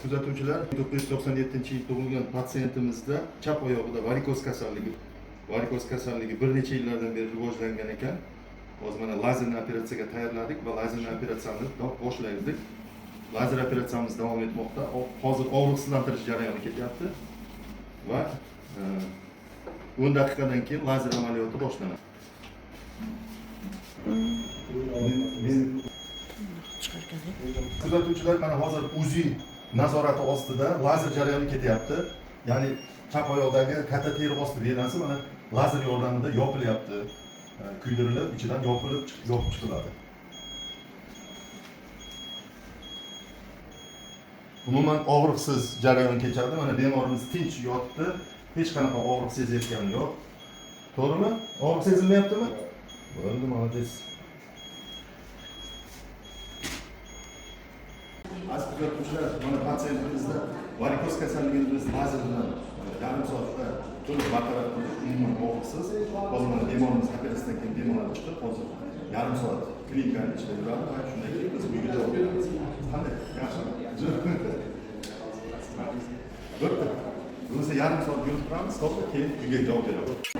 kuzatuvchilar, 1997-yil tug'ilgan patsiyentimizda chap oyog'ida varikoz kasalligi bir necha yillardan beri rivojlangan ekan. Hozir mana lazerli operatsiyaga tayyorladik va lazerli operatsiyani boshlaydik. Lazer operatsiyamiz davom etmoqda. Hozir og'riqsizlantirish jarayoni ketyapti va 10 daqiqadan keyin lazer amaliyoti boshlanadi. Kuzatuvchilar, mana hozir UZI nazorati ostida lazer jarayoni ketyapti. Ya'ni chap oyoqdagi katta teri osti venasi mana lazer yordamida yopilyapti. Kuydirilib, ichidan yopib chiqiladi. Umuman og'riqsiz jarayon kechadi. Mana bemorimiz tinch yotibdi. Hech qanaqa og'riq sezayotgani yo'q. To'g'rimi? Og'riq sezilmayaptimi? Bo'ldi, молодец. Aziz kuzatuvchilar, mana patsiyentimizda varikoz kasalligimiz lazer bilan yarim soatda to'liq bartaraf qildik. Umuman og'riqsiz. Hozir mana bemorimiz operatsiyadan keyin bemorlar chiqib, hozir yarim soat klinikani ichida yuradi va shundan keyin biz uyga javob beramiz. Qanday? Yaxshimi? Bo'pti. Bunisi yarim soat yurib turamiz, keyin uyga javob beramiz.